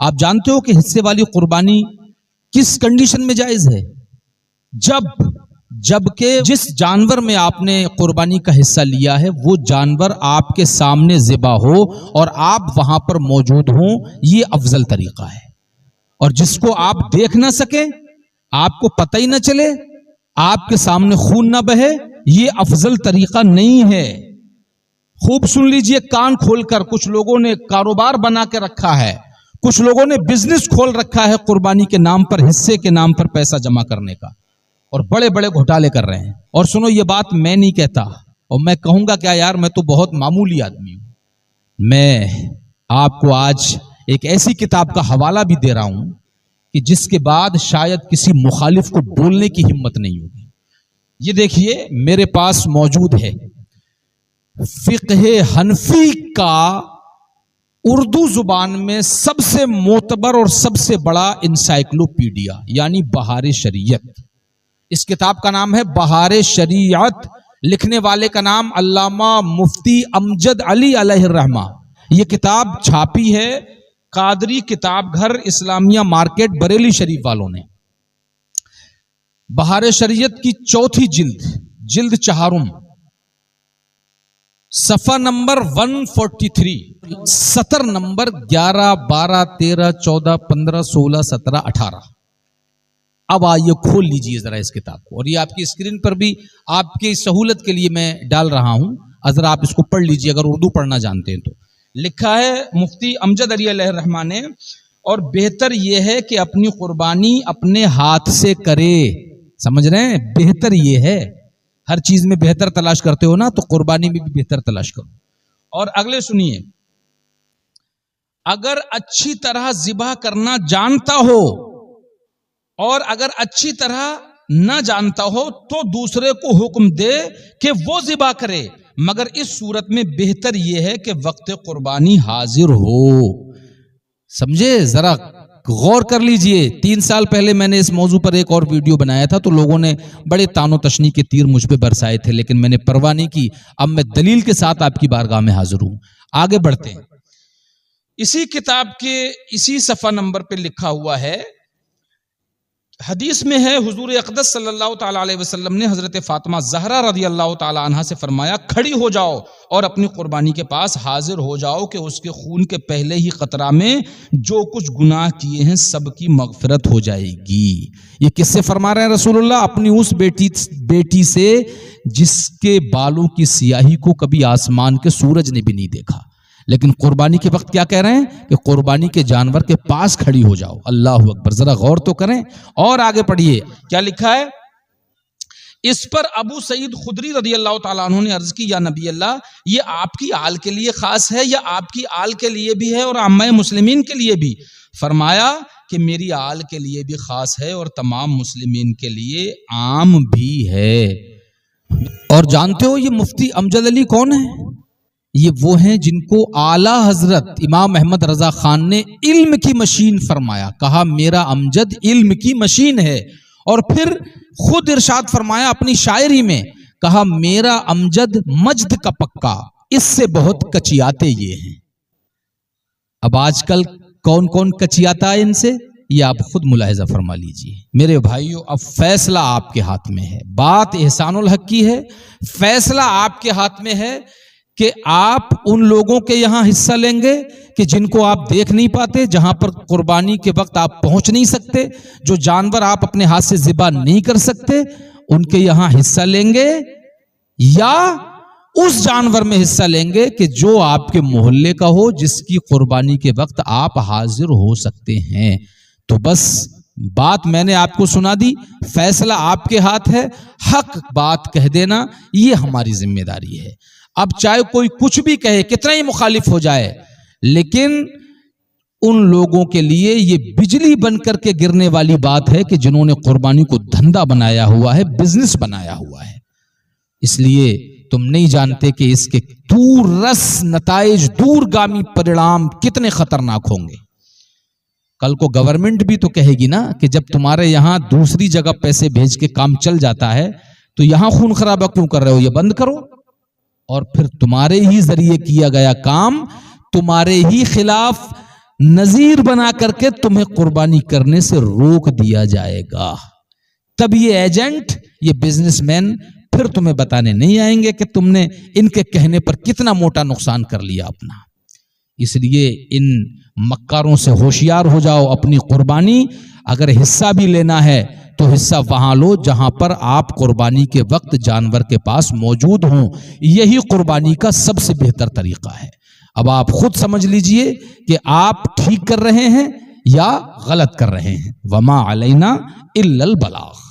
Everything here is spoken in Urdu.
آپ جانتے ہو کہ حصے والی قربانی کس کنڈیشن میں جائز ہے؟ جبکہ جس جانور میں آپ نے قربانی کا حصہ لیا ہے وہ جانور آپ کے سامنے ذبح ہو اور آپ وہاں پر موجود ہوں، یہ افضل طریقہ ہے۔ اور جس کو آپ دیکھ نہ سکیں، آپ کو پتہ ہی نہ چلے، آپ کے سامنے خون نہ بہے، یہ افضل طریقہ نہیں ہے۔ خوب سن لیجئے کان کھول کر، کچھ لوگوں نے کاروبار بنا کے رکھا ہے، کچھ لوگوں نے بزنس کھول رکھا ہے قربانی کے نام پر، حصے کے نام پر پیسہ جمع کرنے کا، اور بڑے بڑے گھوٹالے کر رہے ہیں۔ اور سنو، یہ بات میں نہیں کہتا، اور میں کہوں گا کیا یار، میں تو بہت معمولی آدمی ہوں۔ میں آپ کو آج ایک ایسی کتاب کا حوالہ بھی دے رہا ہوں کہ جس کے بعد شاید کسی مخالف کو بولنے کی ہمت نہیں ہوگی۔ یہ دیکھیے میرے پاس موجود ہے فقہ حنفی کا اردو زبان میں سب سے معتبر اور سب سے بڑا انسائکلوپیڈیا، یعنی بہار شریعت۔ اس کتاب کا نام ہے بہار شریعت، لکھنے والے کا نام علامہ مفتی امجد علی علیہ الرحمہ۔ یہ کتاب چھاپی ہے قادری کتاب گھر، اسلامیہ مارکیٹ، بریلی شریف والوں نے۔ بہار شریعت کی چوتھی جلد چہارم، صفحہ نمبر 143، سطر نمبر 11، 12، 13، 14، 15، 16، 17، 18۔ اب آئیے کھول لیجئے ذرا اس کتاب کو، اور یہ آپ کی اسکرین پر بھی آپ کی سہولت کے لیے میں ڈال رہا ہوں، ذرا آپ اس کو پڑھ لیجئے اگر اردو پڑھنا جانتے ہیں تو۔ لکھا ہے مفتی امجد علی علیہ الرحمہ نے، اور بہتر یہ ہے کہ اپنی قربانی اپنے ہاتھ سے کرے۔ سمجھ رہے ہیں؟ بہتر یہ ہے، ہر چیز میں بہتر تلاش کرتے ہو نا، تو قربانی میں بھی بہتر تلاش کرو۔ اور اگلے سنیے، اگر اچھی طرح ذبح کرنا جانتا ہو اور اگر اچھی طرح نہ جانتا ہو تو دوسرے کو حکم دے کہ وہ ذبح کرے، مگر اس صورت میں بہتر یہ ہے کہ وقت قربانی حاضر ہو۔ سمجھے؟ ذرا غور کر لیجئے۔ 3 سال پہلے میں نے اس موضوع پر ایک اور ویڈیو بنایا تھا، تو لوگوں نے بڑے تان و تشنی کے تیر مجھ پہ برسائے تھے، لیکن میں نے پرواہ نہیں کی۔ اب میں دلیل کے ساتھ آپ کی بارگاہ میں حاضر ہوں۔ آگے بڑھتے ہیں۔ اسی کتاب کے اسی صفحہ نمبر پہ لکھا ہوا ہے، حدیث میں ہے، حضور اقدس صلی اللہ تعالی علیہ وسلم نے حضرت فاطمہ زہرا رضی اللہ تعالی عنہا سے فرمایا، کھڑی ہو جاؤ اور اپنی قربانی کے پاس حاضر ہو جاؤ کہ اس کے خون کے پہلے ہی قطرہ میں جو کچھ گناہ کیے ہیں سب کی مغفرت ہو جائے گی۔ یہ کس سے فرما رہے ہیں رسول اللہ؟ اپنی اس بیٹی سے جس کے بالوں کی سیاہی کو کبھی آسمان کے سورج نے بھی نہیں دیکھا، لیکن قربانی کے وقت کیا کہہ رہے ہیں کہ قربانی کے جانور کے پاس کھڑی ہو جاؤ۔ اللہ اکبر، ذرا غور تو کریں۔ اور آگے پڑھیے کیا لکھا ہے۔ اس پر ابو سعید خدری رضی اللہ تعالیٰ عنہ نے عرض کی، یا نبی اللہ، یہ آپ کی آل کے لیے خاص ہے یا آپ کی آل کے لیے بھی ہے اور عامہ مسلمین کے لیے بھی؟ فرمایا کہ میری آل کے لیے بھی خاص ہے اور تمام مسلمین کے لیے عام بھی ہے۔ اور جانتے ہو یہ مفتی امجد علی کون ہے؟ یہ وہ ہیں جن کو اعلیٰ حضرت امام احمد رضا خان نے علم کی مشین فرمایا، کہا میرا امجد علم کی مشین ہے، اور پھر خود ارشاد فرمایا اپنی شاعری میں، کہا میرا امجد مجد کا پکا، اس سے بہت کچیاتے یہ ہیں۔ اب آج کل کون کون کچیاتا ہے ان سے، یہ آپ خود ملاحظہ فرما لیجئے۔ میرے بھائیو، اب فیصلہ آپ کے ہاتھ میں ہے، بات احسان الحق کی ہے، فیصلہ آپ کے ہاتھ میں ہے کہ آپ ان لوگوں کے یہاں حصہ لیں گے کہ جن کو آپ دیکھ نہیں پاتے، جہاں پر قربانی کے وقت آپ پہنچ نہیں سکتے، جو جانور آپ اپنے ہاتھ سے ذبح نہیں کر سکتے، ان کے یہاں حصہ لیں گے، یا اس جانور میں حصہ لیں گے کہ جو آپ کے محلے کا ہو، جس کی قربانی کے وقت آپ حاضر ہو سکتے ہیں۔ تو بس بات میں نے آپ کو سنا دی، فیصلہ آپ کے ہاتھ ہے، حق بات کہہ دینا یہ ہماری ذمہ داری ہے۔ اب چاہے کوئی کچھ بھی کہے، کتنا ہی مخالف ہو جائے، لیکن ان لوگوں کے لیے یہ بجلی بن کر کے گرنے والی بات ہے کہ جنہوں نے قربانی کو دھندا بنایا ہوا ہے، بزنس بنایا ہوا ہے۔ اس لیے تم نہیں جانتے کہ اس کے دور رس نتائج، دور گامی پریڑام کتنے خطرناک ہوں گے۔ کل کو گورنمنٹ بھی تو کہے گی نا کہ جب تمہارے یہاں دوسری جگہ پیسے بھیج کے کام چل جاتا ہے تو یہاں خون خرابہ کیوں کر رہے ہو، یہ بند کرو۔ اور پھر تمہارے ہی ذریعے کیا گیا کام تمہارے ہی خلاف نذیر بنا کر کے تمہیں قربانی کرنے سے روک دیا جائے گا. تب یہ ایجنٹ، یہ بزنس مین پھر تمہیں بتانے نہیں آئیں گے کہ تم نے ان کے کہنے پر کتنا موٹا نقصان کر لیا اپنا. اس لیے ان مکاروں سے ہوشیار ہو جاؤ. اپنی قربانی اگر حصہ بھی لینا ہے تو حصہ وہاں لو جہاں پر آپ قربانی کے وقت جانور کے پاس موجود ہوں. یہی قربانی کا سب سے بہتر طریقہ ہے. اب آپ خود سمجھ لیجئے کہ آپ ٹھیک کر رہے ہیں یا غلط کر رہے ہیں. وما علینا الا البلاغ.